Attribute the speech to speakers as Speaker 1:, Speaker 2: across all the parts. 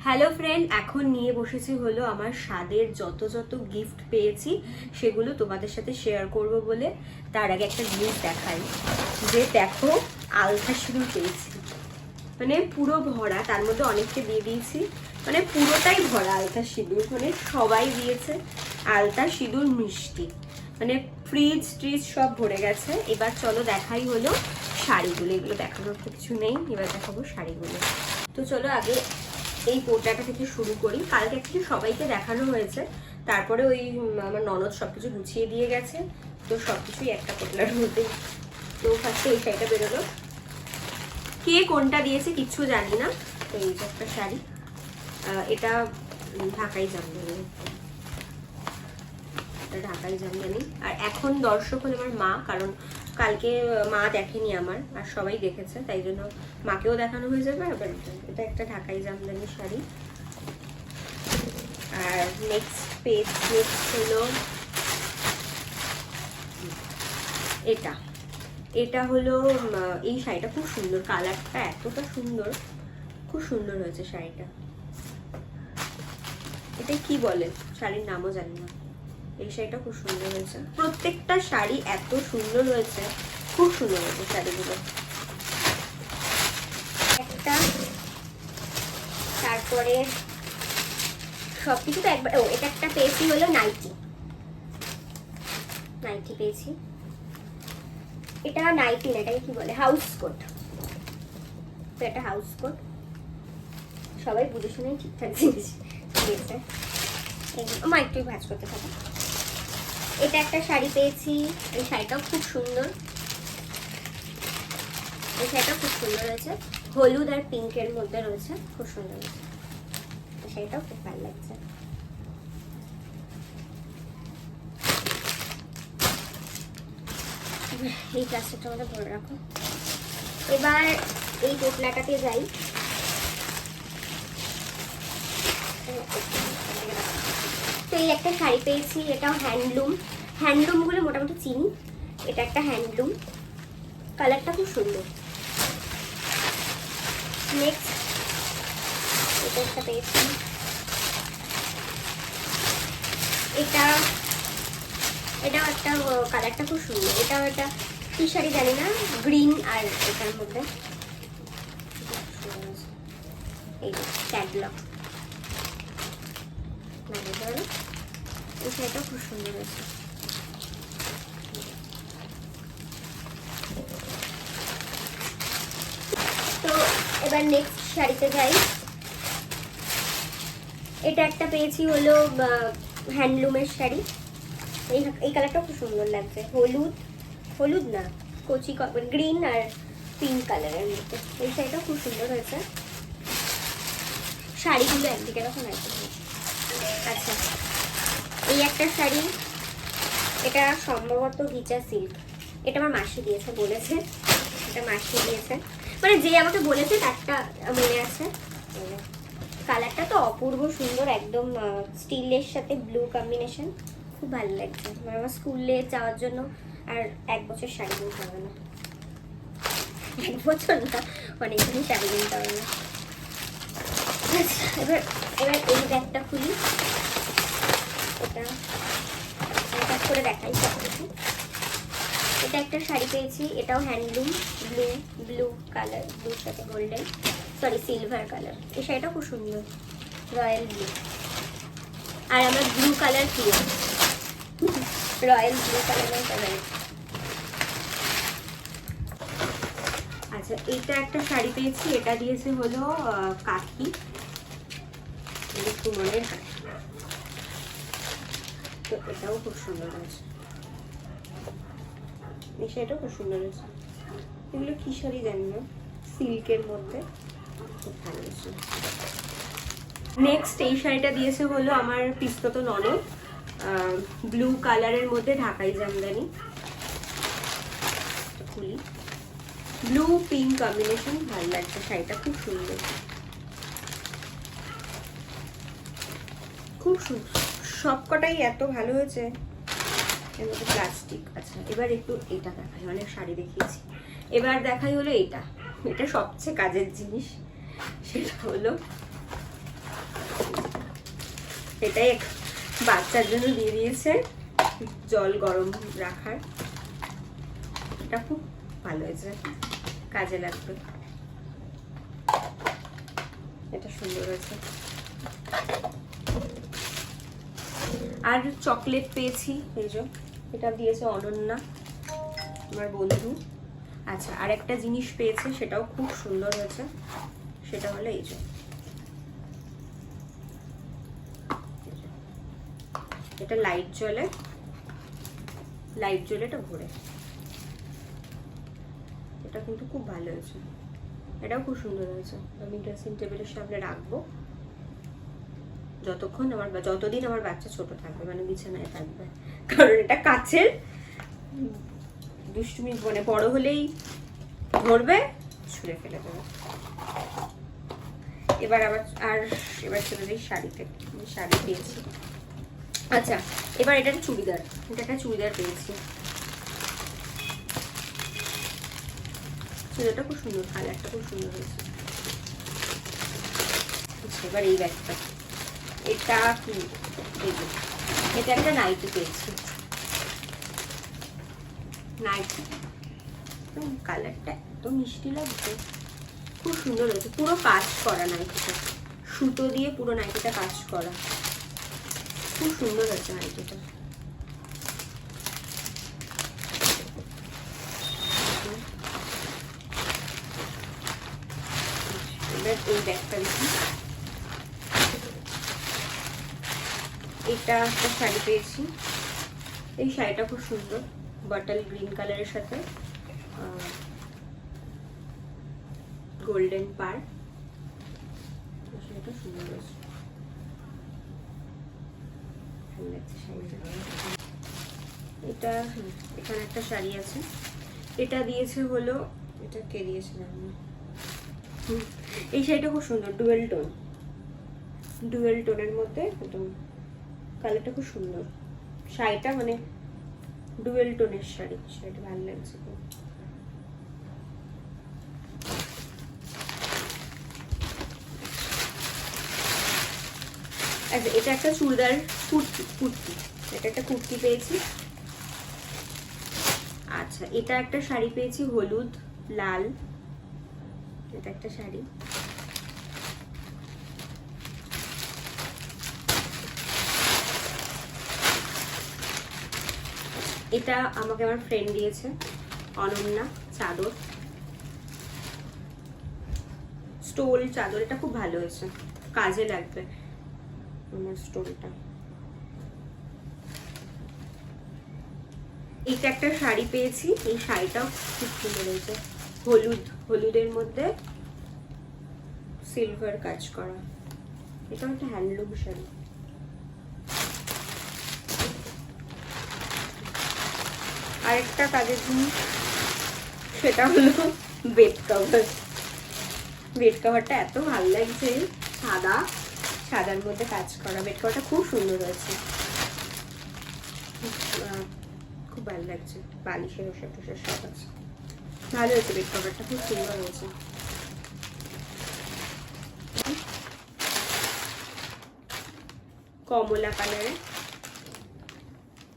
Speaker 1: Hello friend, এখন নিয়ে বসেছি হলো আমার স্বাদের যত গিফট পেয়েছি সেগুলো তোমাদের সাথে শেয়ার করব বলে। তার আগে একটা জিনিস দেখাই, যে দেখো আলতা সিঁদুর পেয়েছি, মানে পুরো ভরা, তার মধ্যে অনেককে দিয়ে দিয়েছি, মানে পুরোটাই ভরা আলতা সিঁদুর, মানে সবাই দিয়েছে আলতা সিঁদুর মিষ্টি, মানে ফ্রিজ ট্রিজ সব ভরে গেছে। এবার চলো দেখাই হলো শাড়িগুলো, এগুলো দেখানোর তো কিছু নেই, এবার দেখাবো শাড়িগুলো। তো চলো আগে এই পোটলাটা থেকে শুরু করি। কালকে অ্যাকচুয়ালি সবাইকে দেখানো হয়েছে, তারপরে ওই আমার ননদ সবকিছু গুছিয়ে দিয়ে গেছে, তো সবকিছুই একটা পোটলার মধ্যে। তো ফার্স্টে এই শাড়িটা বেরোলো, কে কোনটা দিয়েছে কিচ্ছু জানি না। তো এই যে একটা শাড়ি, এটা ঢাকাই জামদানি, ঢাকাই জামদানি। আর এখন দর্শক হলো আমার মা, কারণ কালকে মা দেখেনি আমার, আর সবাই দেখেছে, তাই জন্য মাকেও দেখানো হয়ে যাবে। আবার এটা একটা ঢাকাই জামদানি শাড়ি। আর নেক্সট হলো এটা, এটা হলো এই শাড়িটা খুব সুন্দর, কালারটা এতটা সুন্দর, খুব সুন্দর হয়েছে শাড়িটা। এটা কি বলে শাড়ির নামও জানি না। এই শাড়িটা খুব সুন্দর হয়েছে, প্রত্যেকটা শাড়ি এত সুন্দর হয়েছে, খুব সুন্দর হয়েছে শাড়িগুলো একটা। তারপরে সবকিছু তো একবার, ও এটা একটা পেয়েছি হলো নাইটি, নাইটি পেয়েছি। এটা নাইটি না, এটাকে কি বলে, হাউস কোট। তো এটা হাউস কোট, সবাই বুঝে শুনে ঠিকঠাক জিনিস দিয়েছে। মা একটু ভাঁজ করতে থাকো। এটা একটা শাড়ি পেয়েছি, এই শাড়িটাও খুব সুন্দর, এই শাড়িটাও খুব সুন্দর হয়েছে, হলুদ আর পিঙ্কের মধ্যে রয়েছে, খুব সুন্দর হয়েছে, এই শাড়িটাও খুব ভালো লাগছে। এই প্লাস্টিকটা আমাদের ভরে রাখো। এবার এই পোটলাটাতে যাই। তো এই একটা শাড়ি পেয়েছি, এটাও হ্যান্ডলুম, হ্যান্ডলুমগুলো মোটামুটি চিনি। এটা একটা হ্যান্ডলুম, কালারটা খুব সুন্দর। নেক্সট এটা একটা পেয়েছি, এটাও একটা কালারটা খুব সুন্দর। এটাও একটা কি শাড়ি জানি না, গ্রিন আর এটার মধ্যে এই ক্যাটলগ, এই শাড়িটাও খুব সুন্দর হয়েছে। তো এবার নেক্সট শাড়িতে যাই। এটা একটা পেয়েছি হলো হ্যান্ডলুমের শাড়ি, এই কালারটাও খুব সুন্দর লাগছে, হলুদ না, কচি গ্রিন আর পিঙ্ক কালারের মধ্যে, এই শাড়িটাও খুব সুন্দর হয়েছে। শাড়িগুলো একদিকে এরকম আছে। আচ্ছা, এই একটা শাড়ি, এটা সম্ভবত ঘিচা সিল্ক, এটা আমার মাসি দিয়েছে, বলেছে এটা মাসি দিয়েছে, মানে যে আমাকে বলেছে তারটা মনে আছে। কালারটা তো অপূর্ব সুন্দর, একদম স্টিলের সাথে ব্লু কম্বিনেশন, খুব ভালো লাগছে। মানে আমার স্কুলে যাওয়ার জন্য আর 1 বছর শাড়ি কিনতে হবে না, 1 বছর না, অনেকদিনই শাড়ি কিনতে হবে না। আচ্ছা, এবার এই ব্যাগটা খুলি, এটা করে দেখাই সব কিছু। এটা একটা শাড়ি পেয়েছি, এটাও হ্যান্ডলুম, ব্লু কালার, ব্লুর সাথে গোল্ডেন, সরি সিলভার কালার। এই শাড়িটা খুব সুন্দর, রয়্যাল ব্লু, আর আমার ব্লু কালার প্রিয়, রয়্যাল ব্লু কালারের ফেভারিট। আচ্ছা, এইটা একটা শাড়ি পেয়েছি, এটা দিয়েছে হলো কাকি, সুমনের হাসি, তো এটাও খুব সুন্দর হয়েছে, এই শাড়িটাও খুব সুন্দর হয়েছে। এগুলো কি শাড়ি জানি না, সিল্কের মধ্যে, খুব ভালো হয়েছে। নেক্সট এই শাড়িটা দিয়েছে হলো আমার পিস্তত ননদ, ব্লু কালারের মধ্যে ঢাকাই জামদানি, খুলি, ব্লু পিঙ্ক কম্বিনেশন, ভালো লাগছে শাড়িটা, খুব সুন্দর, খুব সুন্দর, সবকটাই এত ভালো হয়েছে। এর মধ্যে প্লাস্টিক। আচ্ছা, এবার একটু এটা দেখাই, অনেক শাড়ি দেখিয়েছি, এবার দেখাই হলো এটা, এটা সবচেয়ে কাজের জিনিস, সেটা হলো এটাই বাচ্চার জন্য দিয়ে দিয়েছে, জল গরম রাখার। এটা খুব ভালো হয়েছে, কাজে লাগবে। এটা সুন্দর হয়েছে। আর চকলেট পেয়েছি, এই যে এটা দিয়েছে অনন্যা, আমার বন্ধু। আচ্ছা, আর একটা জিনিস পেয়েছে, সেটাও খুব সুন্দর হয়েছে। সেটা হলো এই যে, এটা লাইট জ্বলে, এটা ঘুরে। এটা কিন্তু খুব ভালো হয়েছে, এটাও খুব সুন্দর হয়েছে। আমি ড্রেসিং টেবিলের সামনে রাখবো যতদিন আমার বাচ্চা ছোট থাকবে, মানে বিছানায় থাকবে, কারণ এটা কাচের। দুষ্টুমি মানে বড় হলেই ধরবে, ছুঁড়ে ফেলে দেবে। এবার চলে যাই শাড়িতে। শাড়ি পেয়েছি। আচ্ছা, এবার এটা একটা চুড়িদার, পেয়েছি। চুড়িদারটা খুব সুন্দর, কালারটা খুব সুন্দর হয়েছে। এবার এই ব্যাগটা, এটা কি, এটা একটা নাইটি পেয়েছি। নাইটি কালারটা এত মিষ্টি লাগছে, খুব সুন্দর হয়েছে। পুরো কাজ করা নাইটিটা, সুতো দিয়ে পুরো নাইটিটা কাজ করা, খুব সুন্দর হয়েছে নাইটিটা। এবার এই ব্যাগটা দেখি, এটা একটা শাড়ি পেয়েছি। এই শাড়িটা খুব সুন্দর, বটল গ্রিন কালারের সাথে গোল্ডেন পার। শাড়িটা সুন্দর হয়েছে, ভালো লাগছে শাড়িটা। এটা এখানে একটা শাড়ি আছে, এটা দিয়েছে হলো, এটা কে দিয়েছে জানি না। এই শাড়িটা খুব সুন্দর, ডুয়েল টোনের মধ্যে একদম, কালারটা খুব সুন্দর। শাড়িটা মানে ডুয়েল টোনের শাড়িটা ভালো লাগছে খুব। আচ্ছা, এটা একটা চুড়িদার কুর্তি, এটা একটা কুর্তি পেয়েছি। আচ্ছা, এটা একটা শাড়ি পেয়েছি, হলুদ লাল, এটা একটা শাড়ি। এটা আমাকে আমার ফ্রেন্ড দিয়েছে, অনন্যা, চাদর, স্টোল চাদর। এটা খুব ভালো হয়েছে, কাজে লাগবে আমার স্টোলটা। এটা একটা শাড়ি পেয়েছি, এই শাড়িটাও খুব সুন্দর হয়েছে, হলুদের মধ্যে সিলভার কাজ করা। এটা একটা হ্যান্ডলুম শাড়ি। আরেকটা কাজের জিনিস, সেটা হলো বেড কভারটা এত ভালো লাগছে, সাদার মধ্যে কাজ করা। বেড কভারটা খুব সুন্দর হয়েছে, খুব ভালো লাগছে। বালিশের ওষুধ সব আছে, ভালো হয়েছে। বেড কভারটা খুব সুন্দর হয়েছে। কমলা কালারে,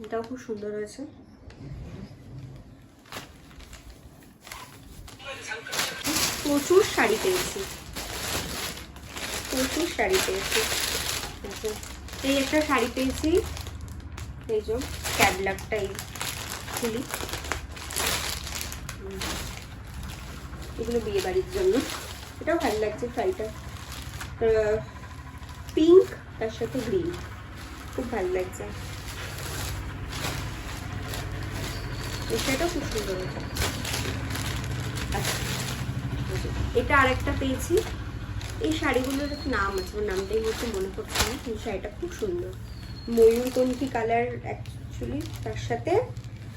Speaker 1: এটাও খুব সুন্দর হয়েছে। প্রচুর শাড়ি পেয়েছি। এই একটা শাড়ি পেয়েছি, এই যে ক্যাটলগটা খুলি, এগুলো বিয়ে বাড়ির জন্য। এটাও ভালো লাগছে শাড়িটা, পিঙ্ক তার সাথে গ্রিন, খুব ভালো লাগছে। এই শাড়িটাও খুব সুন্দর হয়েছে। আচ্ছা, এটা আরেকটা পেয়েছি। এই শাড়িগুলোর নাম আছে, নামটাই হচ্ছে মনে পড়ছে না। এই শাড়িটা খুব সুন্দর, ময়ূরকণ্ঠী কালার অ্যাকচুয়ালি, তার সাথে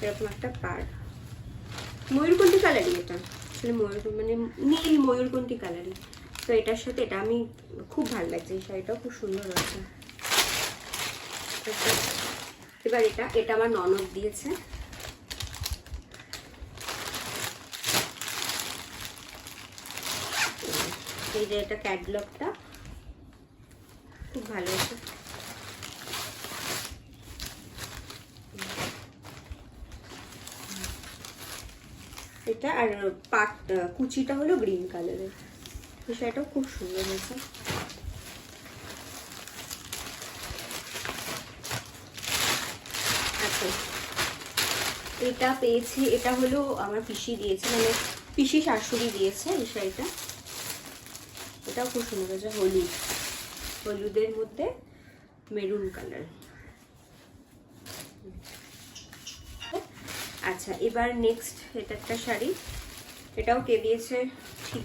Speaker 1: এরকম একটা পাড়। ময়ূরকণ্ঠী কালারই এটা আসলে, মানে নীল ময়ূরকণ্ঠী কালারই। তো এটার সাথে এটা আমি খুব ভালো লাগছে, এই শাড়িটাও খুব সুন্দর হয়েছে। এবার এটা আমার ননদ দিয়েছে। এই যে এটা ক্যাটলগটা খুব ভালো হয়েছে, এটা, আর পাট কুচিটা হলো গ্রিন কালারের। এই শাড়িটাও খুব সুন্দর হয়েছে। আচ্ছা, এটা পেয়েছি, এটা হলো আমার পিসি দিয়েছে, মানে পিসি শাশুড়ি দিয়েছে এই শাড়িটা। এটাও খুব সুন্দর হয়েছে, হলুদ, হলুদের মধ্যে মেরুন কালার। আচ্ছা, এবার নেক্সট এটা একটা শাড়ি, এটাও কে দিয়েছে ঠিক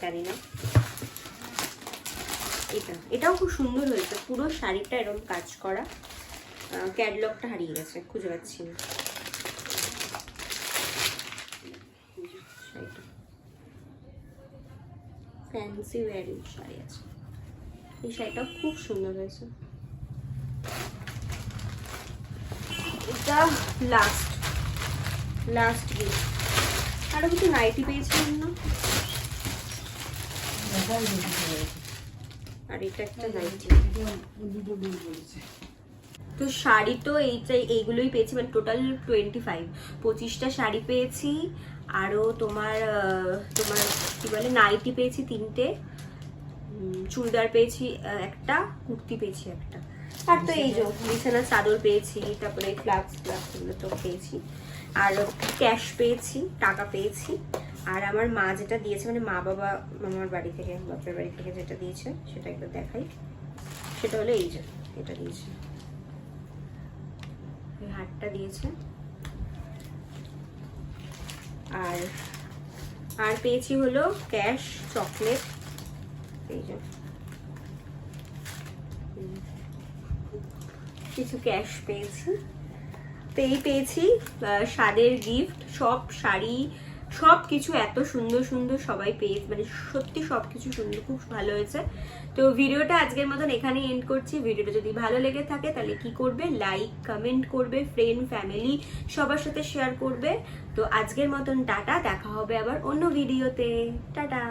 Speaker 1: জানি না। এটাও খুব সুন্দর হয়েছে, পুরো শাড়িটা এরকম কাজ করা। ক্যাটলগটা হারিয়ে গেছে, খুঁজে পাচ্ছি না। ফ্যান্সি ওয়্যারিং শাড়ি আছে, এই শাড়িটাও খুব সুন্দর হয়েছে। এটা লাস্ট গিফট। আরো কিছু নাইটি পেয়েছিলাম না, আর এটা একটা নাইটি। তো শাড়ি তো এইগুলোই পেয়েছি, মানে টোটাল 25টা শাড়ি পেয়েছি। আরও তোমার কি বলে নাইটি পেয়েছি 3টে, চুড়িদার পেয়েছি একটা, কুর্তি পেয়েছি একটা, আর তো এই যে বিছানার চাদর পেয়েছি, তারপরে ফ্লাক্স এগুলো তো পেয়েছি। আর ক্যাশ পেয়েছি, টাকা পেয়েছি। আর আমার মা যেটা দিয়েছে, মানে মা বাবা মামার বাড়ি থেকে, বাপের বাড়ি থেকে যেটা দিয়েছে সেটা একবার দেখাই। সেটা হলো এই যে এটা দিয়েছে, এই হারটা দিয়েছে। আর পেয়েছি হলো ক্যাশ, চকলেট, এই যে কিছু ক্যাশ পেয়েছি। তো এই পেয়েছি স্বাদের গিফট, সব শাড়ি সব কিছু এত সুন্দর সুন্দর সবাই পেয়েছে, মানে সত্যি সব কিছু সুন্দর, খুব ভালো হয়েছে। তো ভিডিওটা আজকের মতন এখানেই এন্ড করছি। ভিডিওটা যদি ভালো লেগে থাকে তাহলে কি করবে, লাইক কমেন্ট করবে, ফ্রেন্ড ফ্যামিলি সবার সাথে শেয়ার করবে। তো আজকের মতন টাটা, দেখা হবে আবার অন্য ভিডিওতে, টাটা।